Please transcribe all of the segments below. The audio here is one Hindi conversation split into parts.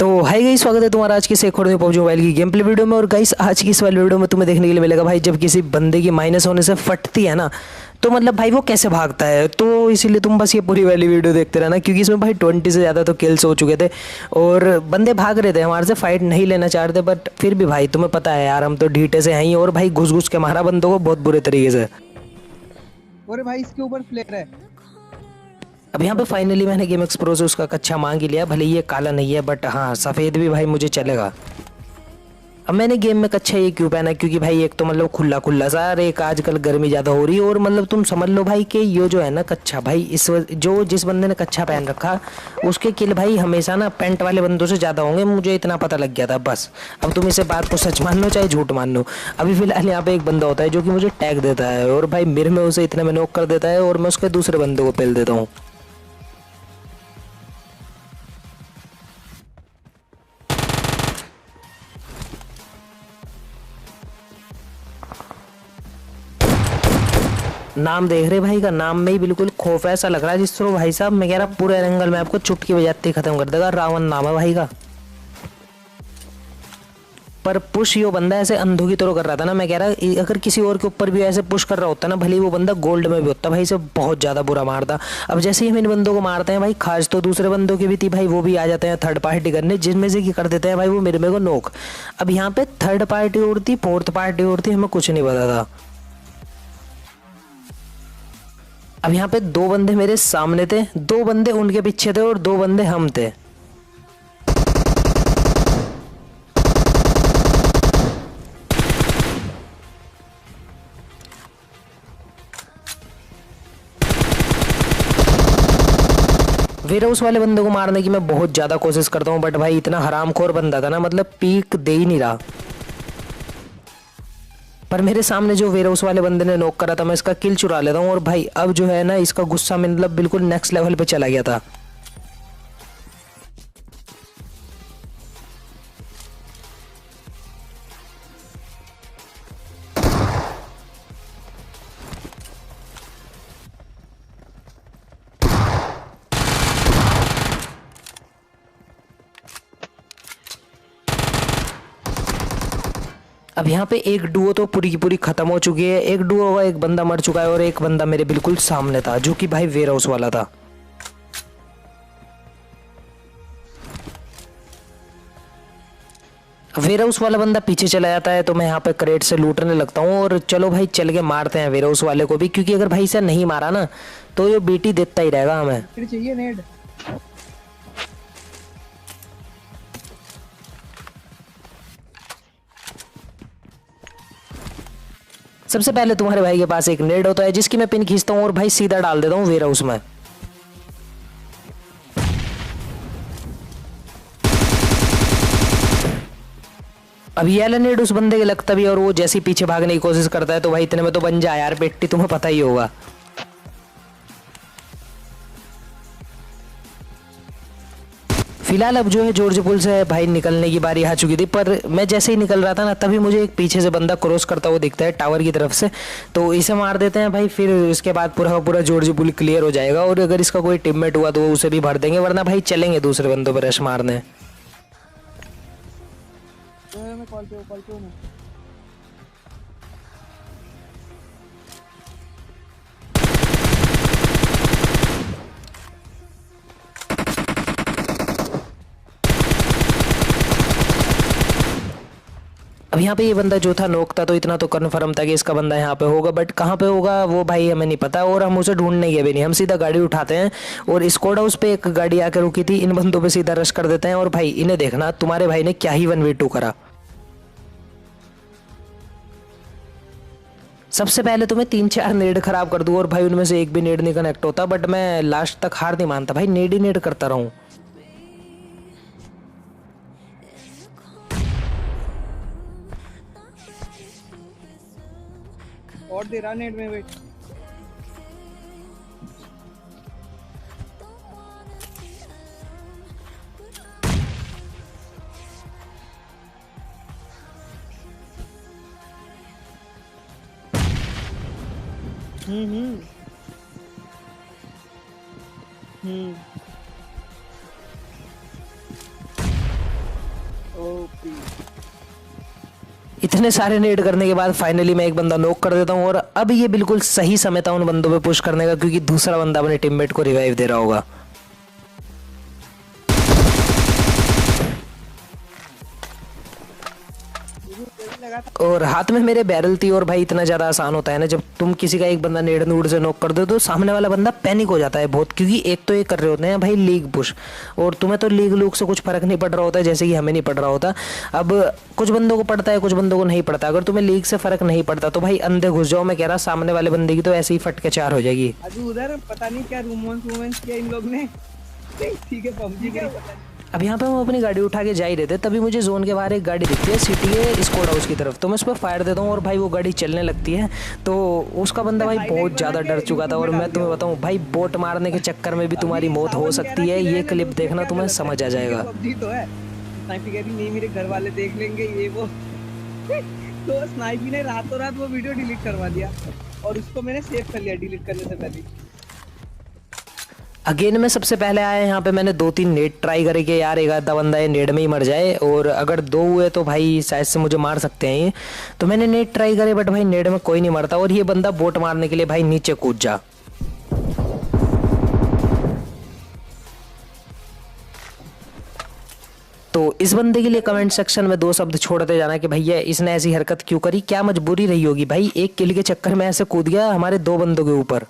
तो हाय गाइस, स्वागत है तुम्हारा आज की एक और पबजी मोबाइल की गेम प्ले वीडियो में। और गाइस आज की इस वाली वीडियो में तुम्हें देखने के लिए मिलेगा भाई, जब किसी बंदे की माइनस होने से फटती है ना, तो मतलब भाई वो कैसे भागता है। तो इसीलिए तुम बस ये पूरी वाली वीडियो देखते रहना, क्योंकि इसमें भाई 20 से ज़्यादा तो किल्स हो चुके थे और बंदे भाग रहे थे, हमारे से फाइट नहीं लेना चाह रहे थे। बट फिर भी भाई तुम्हें पता है यार, हम तो ढीठे से हैं ही, और भाई घुस घुस के मारा बंदों को बहुत बुरे तरीके से। अरे भाई इसके ऊपर फ्लेयर है। अब यहाँ पे फाइनली मैंने गेम एक्स प्रो से उसका कच्चा मांग ही लिया, भले ये काला नहीं है बट हाँ सफ़ेद भी भाई मुझे चलेगा। अब मैंने गेम में कच्चा ये क्यों पहना, क्योंकि भाई एक तो मतलब खुला खुला सा, और एक आजकल गर्मी ज़्यादा हो रही है, और मतलब तुम समझ लो भाई कि ये जो है ना कच्चा भाई, जिस बंदे ने कच्चा पहन रखा उसके किल भाई हमेशा ना पैंट वाले बंदों से ज़्यादा होंगे, मुझे इतना पता लग गया था बस। अब तुम इसे बात को सच मान लो चाहे झूठ मान लो। अभी फिलहाल यहाँ पे एक बंदा होता है जो कि मुझे टैग देता है, और भाई मेरे में उसे इतने में नॉक कर देता है, और मैं उसके दूसरे बंदे को पेल देता हूँ। नाम देख रहे भाई का, नाम में ही बिल्कुल खौफ ऐसा लग रहा है जिस तरह भाई साहब मैं कह रहा पूरे एंगल में आपको चुटकी बजाते ही खत्म कर देगा। रावण नाम है भाई का। पर पुश यो बंदा ऐसे अंधों की तरह कर रहा था ना, मैं कह रहा अगर किसी और के ऊपर भी ऐसे पुश कर रहा होता ना, भले ही वो बंदा गोल्ड में भी होता भाई, से बहुत ज्यादा बुरा मारता। अब जैसे ही हम इन बंदों को मारते हैं भाई, खास तो दूसरे बंदों की भी थी भाई, वो भी आ जाते हैं थर्ड पार्टी करने, जिनमें से की कर देते हैं भाई वो मेरे को नोक। अब यहाँ पे थर्ड पार्टी और थी, फोर्थ पार्टी और थी, हमें कुछ नहीं पता था। अब यहाँ पे दो बंदे मेरे सामने थे, दो बंदे उनके पीछे थे, और दो बंदे हम थे। वेयर हाउस वाले बंदे को मारने की मैं बहुत ज्यादा कोशिश करता हूँ, बट भाई इतना हरामखोर बंदा था ना, मतलब पीक दे ही नहीं रहा। पर मेरे सामने जो वेयर हाउस वाले बंदे ने नॉक करा था, मैं इसका किल चुरा लेता हूँ, और भाई अब जो है ना इसका गुस्सा मतलब बिल्कुल नेक्स्ट लेवल पे चला गया था। अब यहाँ पे एक डुओ तो पूरी की पूरी खत्म हो चुकी है, एक डुओ का एक बंदा मर चुका है, और एक बंदा मेरे बिल्कुल सामने था जो कि भाई वेयर हाउस वाला था। वेयर हाउस वाला बंदा पीछे चला जाता है, तो मैं यहाँ पे क्रेट से लूटने लगता हूँ, और चलो भाई चल के मारते हैं वेयर हाउस वाले को भी, क्योंकि अगर भाई इसे नहीं मारा ना तो ये बीटी देता ही रहेगा हमें। फिर चाहिए नेड। सबसे पहले तुम्हारे भाई के पास एक नेड होता है जिसकी मैं पिन खींचता हूँ, और भाई सीधा डाल देता हूँ वेयर हाउस में। अब ये वाला नेड उस बंदे के लगता भी है, और वो जैसे ही पीछे भागने की कोशिश करता है, तो भाई इतने में तो बन जा यार पेट्टी, तुम्हें पता ही होगा। फिलहाल अब जो है जॉर्ज पुल से भाई निकलने की बारी आ चुकी थी, पर मैं जैसे ही निकल रहा था ना, तभी मुझे एक पीछे से बंदा क्रॉस करता हुआ दिखता है टावर की तरफ से, तो इसे मार देते हैं भाई। फिर इसके बाद पूरा पूरा जॉर्ज पुल क्लियर हो जाएगा, और अगर इसका कोई टीममेट हुआ तो उसे भी भर देंगे, वरना भाई चलेंगे दूसरे बंदों पर रश मारने। मैं कॉल पे हूँ मैं। अब यहाँ पे ये बंदा जो था नोक था, तो इतना तो कन्फर्म था कि इसका बंदा यहाँ पे होगा, बट कहाँ पे होगा वो भाई हमें नहीं पता, और हम उसे ढूंढने गए भी नहीं। हम सीधा गाड़ी उठाते हैं, और स्क्वाड हाउस पे एक गाड़ी आके रुकी थी, इन बंदों पे सीधा रश कर देते हैं, और भाई इन्हें देखना तुम्हारे भाई ने क्या ही 1v2 करा। सबसे पहले तो मैं 3-4 नेड खराब कर दूं, और भाई उनमें से एक भी नेड नहीं कनेक्ट होता, बट मैं लास्ट तक हार नहीं मानता भाई, नेड ही नेड करता रहूं। और दे रहा नेड में वेट। हम्म। इतने सारे नेड करने के बाद फाइनली मैं एक बंदा नॉक कर देता हूँ और अब ये बिल्कुल सही समय था उन बंदों पे पुश करने का, क्योंकि दूसरा बंदा अपने टीममेट को रिवाइव दे रहा होगा। और हाथ में मेरे बैरल थी और भाई इतना ज़्यादा आसान होता है ना जब तुम किसी का एक बंदा नेड नूड से नॉक कर दो तो सामने वाला बंदा पैनिक हो जाता है बहुत, क्योंकि एक तो ये कर रहे होते हैं भाई लीग पुश, और तुम्हें तो लीग लूग से कुछ फर्क नहीं पड़ रहा होता है जैसे कि हमें नहीं पड़ रहा होता। अब कुछ बंदों को पड़ता है, कुछ बंदों को नहीं पड़ता। अगर तुम्हें लीग से फर्क नहीं पड़ता तो भाई अंधे घुस जाओ। मैं कह रहा सामने वाले बंदे की तो ऐसे ही फट के चार हो जाएगी। अभी उधर पता नहीं क्या रोमांस किया इन लोग ने। ठीक है पबजी का पता नहीं। अब यहाँ पे हम अपनी गाड़ी उठा के जा ही रहे थे, तभी मुझे जोन के बाहर एक गाड़ी दिखती है सिटी के स्कोड हाउस की तरफ। तो मैं उस पर फायर देता हूँ और भाई वो गाड़ी चलने लगती है। तो उसका बंदा भाई बहुत ज़्यादा डर चुका था। और मैं तुम्हें बताऊँ भाई, बोट मारने के चक्कर में भी तुम्हारी मौत हो सकती है। ये क्लिप देखना, तुम्हें समझ आ जाएगा। पबजी तो है, स्नाइपी कह रही नहीं मेरे घर वाले देख लेंगे ये वो। तो स्नाइपी ने रातों रात वो वीडियो डिलीट करवा दिया और उसको मैंने सेव कर लिया डिलीट करने से पहले। अगेन मैं सबसे पहले आया यहाँ पे, मैंने 2-3 नेट ट्राई करे कि यार एक आधा बंदा ये नेट में ही मर जाए, और अगर 2 हुए तो भाई शायद से मुझे मार सकते हैं ये। तो मैंने नेट ट्राई करे बट भाई नेट में कोई नहीं मरता। और ये बंदा बोट मारने के लिए भाई नीचे कूद जा। तो इस बंदे के लिए कमेंट सेक्शन में 2 शब्द छोड़ते जाना कि भैया इसने ऐसी हरकत क्यों करी, क्या मजबूरी रही होगी भाई। एक किल के चक्कर में ऐसे कूद गया हमारे 2 बंदों के ऊपर।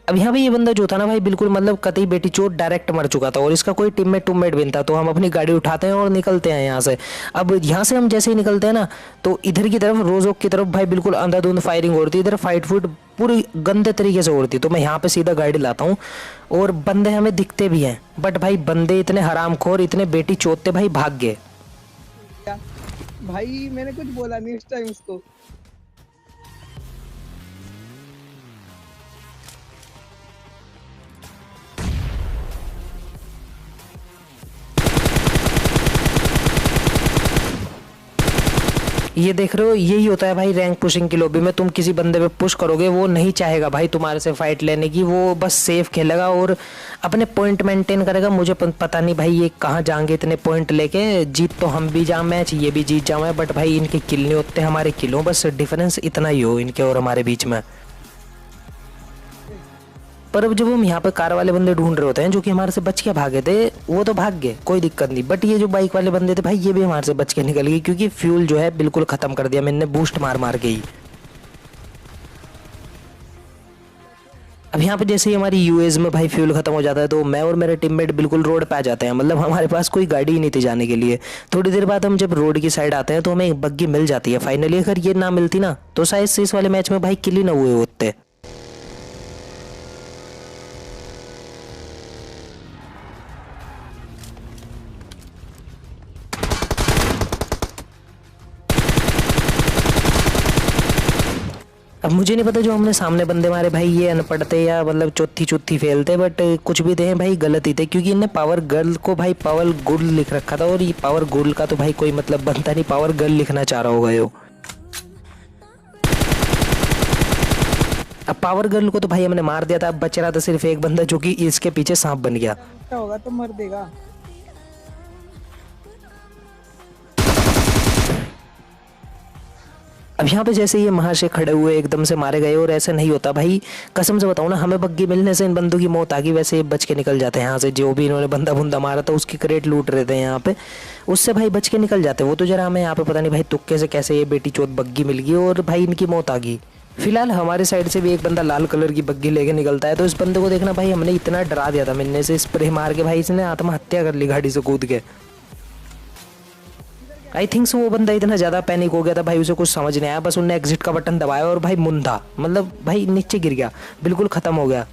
अब यहाँ पे ये बंदा जो था ना भाई बिल्कुल मतलब कतई बेटी चोट डायरेक्ट मर चुका था और इसका कोई टीममेट भी नहीं था। तो हम अपनी गाड़ी उठाते हैं और निकलते हैं यहाँ से। अब यहाँ से हम जैसे ही निकलते हैं ना तो इधर की तरफ रोजोक की तरफ भाई बिल्कुल अंधाधुंध फायरिंग हो रही थी। इधर फाइट फूट पूरी गंदे तरीके से हो रही थी। तो मैं यहाँ पे सीधा गाड़ी लाता हूँ और बंदे हमें दिखते भी हैं, बट भाई बंदे इतने हरामखोर इतने बेटी चोट थे भाई, भाग गए। भाई मैंने कुछ बोला नहीं उस टाइम उसको। ये देख रहे हो, यही होता है भाई रैंक पुशिंग की लॉबी में। तुम किसी बंदे पे पुश करोगे वो नहीं चाहेगा भाई तुम्हारे से फाइट लेने की, वो बस सेफ खेलेगा और अपने पॉइंट मेंटेन करेगा। मुझे पता नहीं भाई ये कहाँ जाएंगे इतने पॉइंट लेके। जीत तो हम भी जाए मैच, ये भी जीत जाए, बट भाई इनके किल नहीं होते हमारे किलों, बस डिफरेंस इतना ही हो इनके और हमारे बीच में। पर अब जब हम यहाँ पे कार वाले बंदे ढूंढ रहे होते हैं जो कि हमारे से बच के भागे थे, वो तो भाग गए, कोई दिक्कत नहीं। बट ये जो बाइक वाले बंदे थे भाई ये भी हमारे से बच के निकल गए, क्योंकि फ्यूल जो है बिल्कुल खत्म कर दिया मैंने बूस्ट मार मार के ही। अब यहाँ पे जैसे ही हमारी यूएस में भाई फ्यूल खत्म हो जाता है तो मैं और मेरे टीममेट बिल्कुल रोड पे आ जाते हैं। मतलब हमारे पास कोई गाड़ी ही नहीं थी जाने के लिए। थोड़ी देर बाद हम जब रोड की साइड आते हैं तो हमें एक बग्गी मिल जाती है फाइनली। अगर ये ना मिलती ना तो शायद से इस वाले मैच में भाई किल ही ना हुए होते। अब मुझे नहीं पता जो हमने सामने बंदे मारे भाई ये अनपढ़ थे या मतलब चौथी फेल थे, बट कुछ भी थे भाई गलत ही थे, क्योंकि इनने पावर गर्ल को भाई पावर गुड लिख रखा था और ये पावर गुड का तो भाई कोई मतलब बनता नहीं, पावर गर्ल लिखना चाह रहा होगा यो। अब पावर गर्ल को तो भाई हमने मार दिया था। अब बच रहा था सिर्फ एक बंदा जो कि इसके पीछे सांप बन गया। क्या होगा तो मर देगा। अब यहाँ पे जैसे ये वहाँ से खड़े हुए एकदम से मारे गए, और ऐसा नहीं होता भाई, कसम से बताऊँ ना, हमें बग्गी मिलने से इन बंदों की मौत आ गई। वैसे बच के निकल जाते हैं यहाँ से, जो भी इन्होंने बंदा बुंदा मारा था उसकी क्रेट लूट रहे थे यहाँ पे, उससे भाई बच के निकल जाते। वो तो जरा हमें यहाँ पे पता नहीं भाई तुक्के से कैसे ये बेटी चोत बग्गी मिल गई और भाई इनकी मौत आ गई। फिलहाल हमारे साइड से भी एक बंदा लाल कलर की बग्गी लेके निकलता है। तो इस बंदे को देखना भाई, हमने इतना डरा दिया था मिलने से, स्प्रे मार के भाई इसने आत्महत्या कर ली गाड़ी से कूद के। आई थिंक वो बंदा इतना ज़्यादा पैनिक हो गया था भाई, उसे कुछ समझ नहीं आया, बस उनने एग्जिट का बटन दबाया और भाई मुंधा मतलब भाई नीचे गिर गया, बिल्कुल ख़त्म हो गया।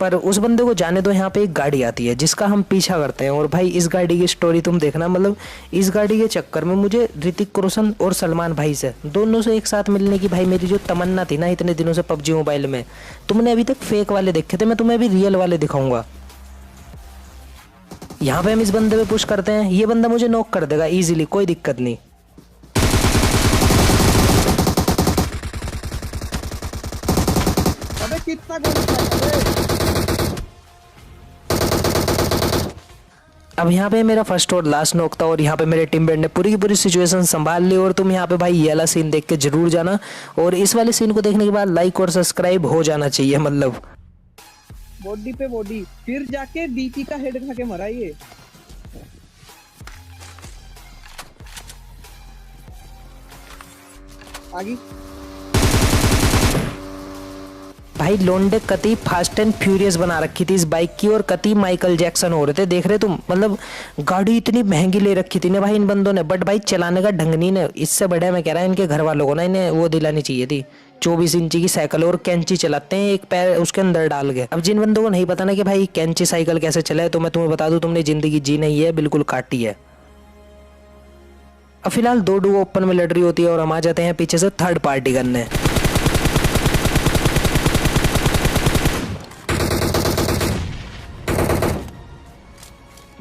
पर उस बंदे को जाने दो। यहाँ पे एक गाड़ी आती है जिसका हम पीछा करते हैं, और भाई इस गाड़ी की स्टोरी तुम देखना। मतलब इस गाड़ी के चक्कर में मुझे ऋतिक रोशन और सलमान भाई से दोनों से एक साथ मिलने की भाई मेरी जो तमन्ना थी ना इतने दिनों से पबजी मोबाइल में, तुमने अभी तक फेक वाले देखे थे, मैं तुम्हें अभी रियल वाले दिखाऊंगा। यहाँ पे हम इस बंदे पे पुश करते हैं, ये बंदा मुझे नॉक कर देगा इजीली, कोई दिक्कत नहीं। अबे कितना गोली खाया बे। अब यहाँ पे मेरा फर्स्ट और लास्ट नॉक था और यहाँ पे मेरे टीममेट ने पूरी की पूरी सिचुएशन संभाल ली। और तुम यहाँ पे भाई ये वाला सीन देख के जरूर जाना और इस वाले सीन को देखने के बाद लाइक और सब्सक्राइब हो जाना चाहिए। मतलब बॉडी पे बॉडी, फिर जाके डीपी का हेड खा के मरा ये। आगे भाई लोंडे कति फास्ट एंड फ्यूरियस बना रखी थी इस बाइक की और कति माइकल जैक्सन हो रहे थे। देख रहे तुम, मतलब गाड़ी इतनी महंगी ले रखी थी ना भाई इन बंदों ने, बट भाई चलाने का ढंग नहीं ना। इससे बढ़िया मैं कह रहा इनके घर वालों को ना इन्हें वो दिलानी चाहिए थी 24 इंची की साइकिल और कैंची चलाते हैं एक पैर उसके अंदर डाल के। अब जिन बंदों को नहीं पता ना कि भाई कैंची साइकिल कैसे चलाए, तो मैं तुम्हें बता दूं तुमने जिंदगी जी नहीं है, बिल्कुल काटी है। अब फिलहाल 2 डुओ ओपन में लड़ रही होती है और हम आ जाते हैं पीछे से थर्ड पार्टी करने।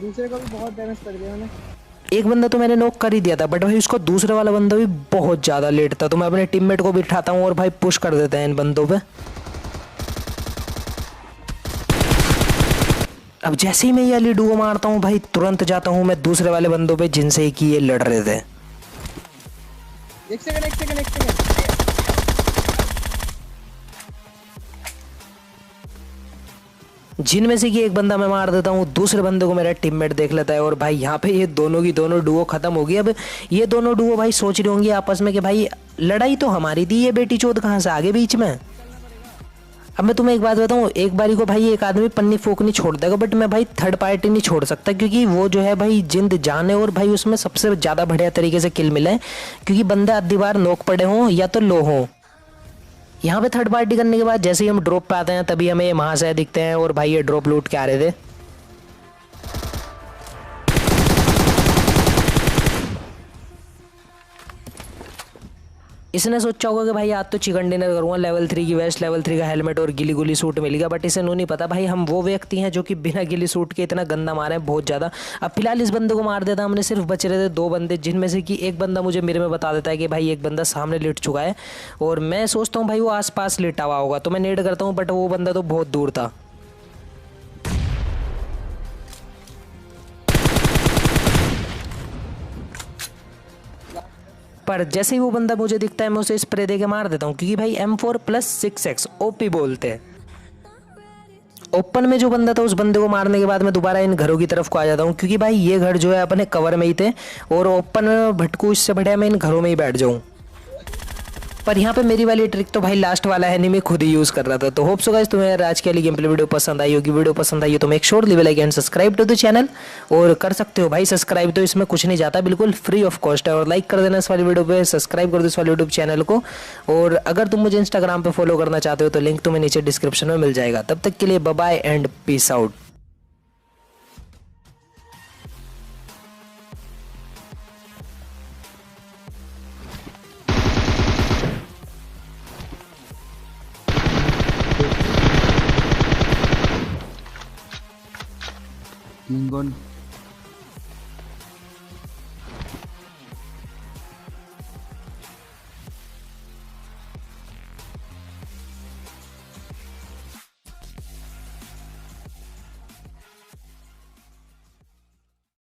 दूसरे को भी बहुत डैमेज कर दिया मैंने। एक बंदा तो मैंने नॉक कर ही दिया था, बट भाई उसको दूसरे वाला बंदा भी बहुत ज्यादा लेट था। तो मैं अपने टीममेट को भी उठाता हूँ और भाई पुश कर देते हैं इन बंदों पे। अब जैसे ही मैं ये वाली डुओ मारता हूँ भाई तुरंत जाता हूँ मैं दूसरे वाले बंदों पे जिनसे कि ये लड़ रहे थे। एक सेकंड जिनमें से कि एक बंदा मैं मार देता हूँ, दूसरे बंदे को मेरा टीममेट देख लेता है और भाई यहाँ पे ये दोनों की दोनों डुओ खत्म हो गई। अब ये दोनों डुओ भाई सोच रही होंगी आपस में कि भाई लड़ाई तो हमारी थी, ये बेटी चोद कहाँ से आगे बीच में। अब मैं तुम्हें एक बात बताऊं, एक बारी को भाई एक आदमी पन्नी फूकनी छोड़ देगा, बट मैं भाई थर्ड पार्टी नहीं छोड़ सकता क्योंकि वो जो है भाई जिंद जान है और भाई उसमें सबसे ज़्यादा बढ़िया तरीके से किल मिला है क्योंकि बंदे आधी बार नोक पड़े हों या तो लो हों। यहाँ पे थर्ड पार्टी करने के बाद जैसे ही हम ड्रॉप पे आते हैं तभी हमें महाशय दिखते हैं और भाई ये ड्रॉप लूट के आ रहे थे। इसने सोचा होगा कि भाई आज तो चिकन डिनर करूंगा, लेवल 3 की वेस्ट, लेवल 3 का हेलमेट और गिली गुली सूट मिलेगा, बट इसे नहीं पता भाई हम वो व्यक्ति हैं जो कि बिना गिली सूट के इतना गंदा मारे हैं बहुत ज़्यादा। अब फिलहाल इस बंदे को मार देता हमने, सिर्फ बच रहे थे 2 बंदे जिनमें से कि एक बंदा मुझे मेरे में बता देता है कि भाई एक बंदा सामने लेट चुका है और मैं सोचता हूँ भाई वो आसपास लेटा हुआ होगा तो मैं नेड करता हूँ, बट वो बंदा तो बहुत दूर था। पर जैसे ही वो बंदा मुझे दिखता है मैं उसे स्प्रे दे के मार देता हूँ क्योंकि भाई M4+6x ओपी बोलते हैं। ओपन में जो बंदा था उस बंदे को मारने के बाद मैं दोबारा इन घरों की तरफ को आ जाता हूँ क्योंकि भाई ये घर जो है अपने कवर में ही थे और ओपन में भटकू, इससे बढ़िया मैं इन घरों में ही बैठ जाऊँ। पर यहाँ पे मेरी वाली ट्रिक तो भाई लास्ट वाला एनिमी खुद ही यूज कर रहा था। तो होप सो गाइस तुम्हें यार आज की वाली गेम प्ले वीडियो पसंद आई होगी। वीडियो पसंद आई हो तो make sure leave a like and subscribe to the channel. और कर सकते हो भाई सब्सक्राइब, तो इसमें कुछ नहीं जाता, बिल्कुल फ्री ऑफ कॉस्ट है। और लाइक कर देना इस वाली वीडियो पे, सब्सक्राइब कर दो इस वाले यूट्यूब चैनल को। और अगर तुम मुझे इंस्टाग्राम पे फॉलो करना चाहते हो तो लिंक तुम्हें नीचे डिस्क्रिप्शन में मिल जाएगा। तब तक के लिए bye bye and peace out. Lingon